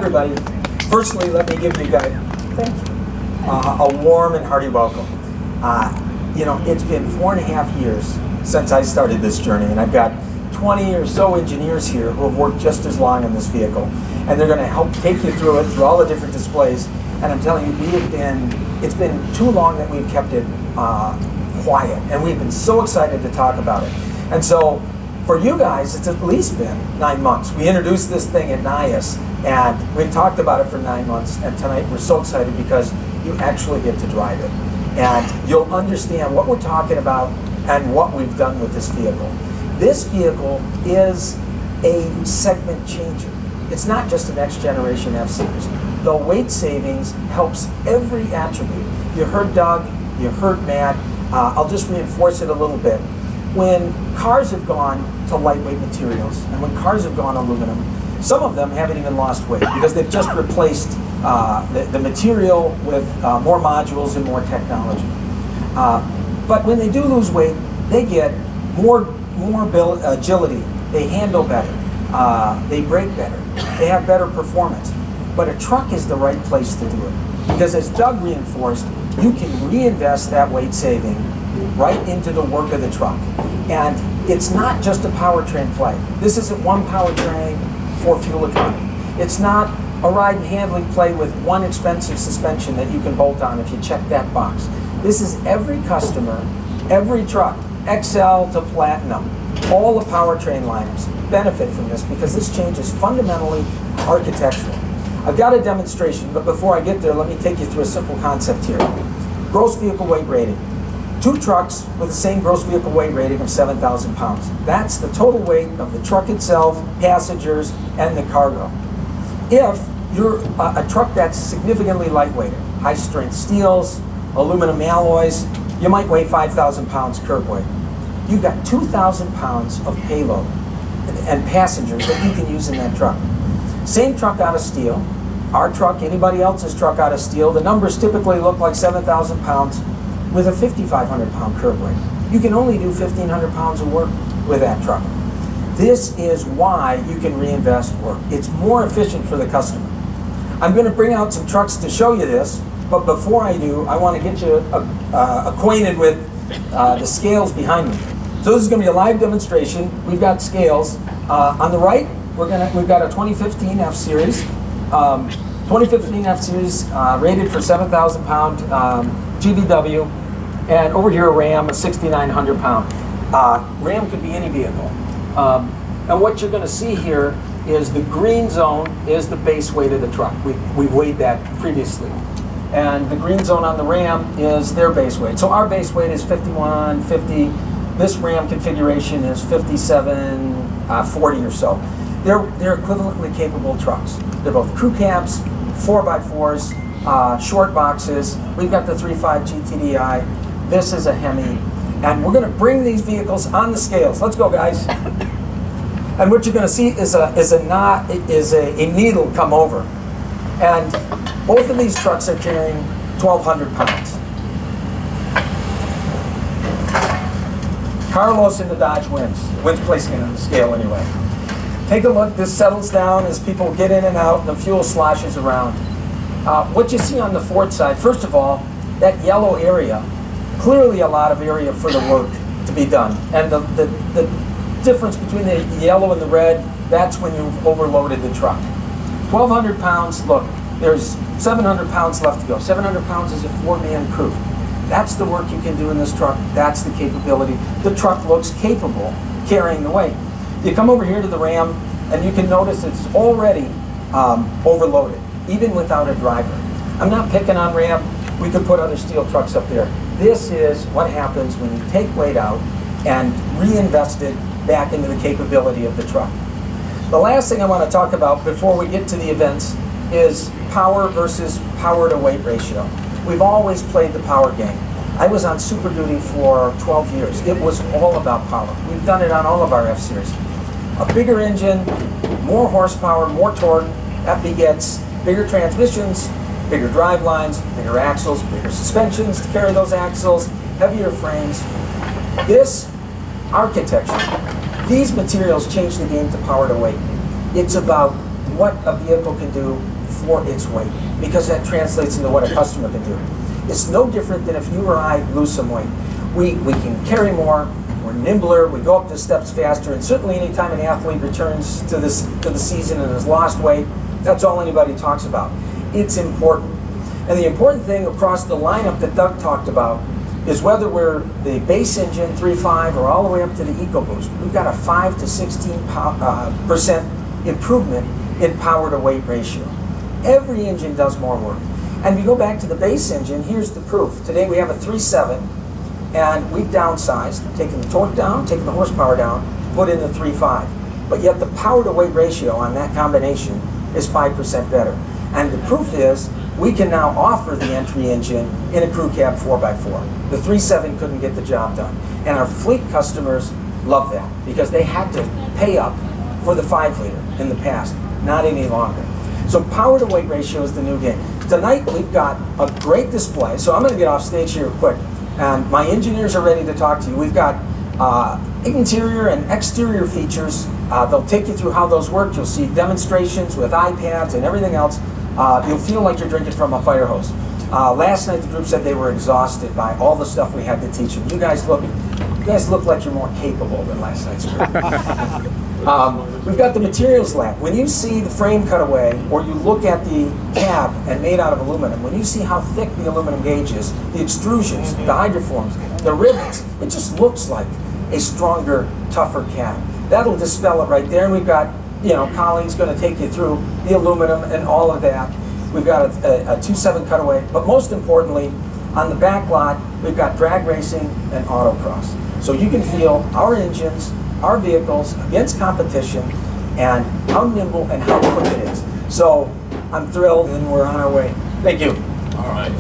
everybody. Firstly, let me give you guys a warm and hearty welcome. You know, it's been 4.5 years since I started this journey, and I've got 20 or so engineers here who have worked just as long on this vehicle, and they're going to help take you through it, through all the different displays. And I'm telling you, it's been too long that we've kept it quiet, and we've been so excited to talk about it. And so, for you guys, it's at least been 9 months. We introduced this thing at NIAS, and we've talked about it for 9 months, and tonight we're so excited because you actually get to drive it. And you'll understand what we're talking about and what we've done with this vehicle. This vehicle is a segment changer. It's not just a next generation F-Series. The weight savings helps every attribute. You heard Doug, you heard Matt. I'll just reinforce it a little bit. When cars have gone to lightweight materials, and when cars have gone aluminum, some of them haven't even lost weight because they've just replaced the material with more modules and more technology. But when they do lose weight, they get more agility, they handle better, they brake better, they have better performance. But a truck is the right place to do it because, as Doug reinforced, you can reinvest that weight saving right into the work of the truck. And it's not just a powertrain play. This isn't one powertrain for fuel economy. It's not a ride and handling play with one expensive suspension that you can bolt on if you check that box. This is every customer, every truck, XL to Platinum, all the powertrain lineups benefit from this because this change is fundamentally architectural. I've got a demonstration, but before I get there, let me take you through a simple concept here. Gross vehicle weight rating. 2 trucks with the same gross vehicle weight rating of 7,000 pounds. That's the total weight of the truck itself, passengers, and the cargo. If you're a truck that's significantly lightweighted, high-strength steels, aluminum alloys, you might weigh 5,000 pounds curb weight. You've got 2,000 pounds of payload and passengers that you can use in that truck. Same truck out of steel, our truck, anybody else's truck out of steel, the numbers typically look like 7,000 pounds with a 5,500 pound curb weight. You can only do 1,500 pounds of work with that truck. This is why you can reinvest work. It's more efficient for the customer. I'm going to bring out some trucks to show you this, but before I do, I want to get you acquainted with the scales behind me. So this is going to be a live demonstration. We've got scales. On the right, we've got a 2015 F-Series. 2015 F-Series rated for 7,000 pound GVW, and over here a Ram, a 6,900 pound. Ram could be any vehicle. And what you're going to see here is the green zone is the base weight of the truck. We've weighed that previously. And the green zone on the Ram is their base weight. So our base weight is 5150. This Ram configuration is 5740 or so. They're equivalently capable trucks. They're both crew cabs, 4x4s, short boxes. We've got the 3.5 GTDI. This is a Hemi. And we're going to bring these vehicles on the scales. Let's go, guys. And what you're going to see is a needle come over. And both of these trucks are carrying 1,200 pounds. Carlos in the Dodge wins. Wins placing it on the scale anyway. Take a look. This settles down as people get in and out and the fuel sloshes around. What you see on the Ford side, first of all, that yellow area, clearly a lot of area for the work to be done. And the difference between the yellow and the red, that's when you've overloaded the truck. 1,200 pounds, look, there's 700 pounds left to go. 700 pounds is a 4-man crew. That's the work you can do in this truck. That's the capability. The truck looks capable carrying the weight. You come over here to the Ram, and you can notice it's already overloaded, even without a driver. I'm not picking on Ram. We could put other steel trucks up there. This is what happens when you take weight out and reinvest it back into the capability of the truck. The last thing I want to talk about before we get to the events is power versus power to weight ratio. We've always played the power game. I was on Super Duty for 12 years. It was all about power. We've done it on all of our F-Series. A bigger engine, more horsepower, more torque, that begets bigger transmissions, bigger drive lines, bigger axles, bigger suspensions to carry those axles, heavier frames. This architecture, these materials change the game to power to weight. It's about what a vehicle can do for its weight, because that translates into what a customer can do. It's no different than if you or I lose some weight. We can carry more, we're nimbler, we go up the steps faster, and certainly anytime an athlete returns to the season and has lost weight, that's all anybody talks about. It's important. And the important thing across the lineup that Doug talked about is whether we're the base engine 3.5 or all the way up to the EcoBoost, we've got a 5 to 16% improvement in power to weight ratio. Every engine does more work. And if you go back to the base engine, here's the proof. Today we have a 3.7, and we've downsized, taken the torque down, taken the horsepower down, put in the 3.5. But yet the power to weight ratio on that combination is 5% better. And the proof is we can now offer the entry engine in a crew cab 4x4. The 3.7 couldn't get the job done. And our fleet customers love that because they had to pay up for the 5-liter in the past, not any longer. So power to weight ratio is the new game. Tonight we've got a great display. So I'm going to get off stage here quick. And my engineers are ready to talk to you. We've got interior and exterior features. They'll take you through how those work. You'll see demonstrations with iPads and everything else. You'll feel like you're drinking from a fire hose. Last night the group said they were exhausted by all the stuff we had to teach them. You guys look like you're more capable than last night's group. We've got the materials lab. When you see the frame cutaway, or you look at the cab and made out of aluminum, when you see how thick the aluminum gauge is, the extrusions, the hydroforms, the rivets, it just looks like a stronger, tougher cab. That'll dispel it right there. And we've got, Colleen's going to take you through the aluminum and all of that. We've got a 2.7 cutaway, but most importantly, on the back lot, we've got drag racing and autocross. So you can feel our engines, our vehicles against competition, and how nimble and how quick it is. So I'm thrilled, and we're on our way. Thank you. All right.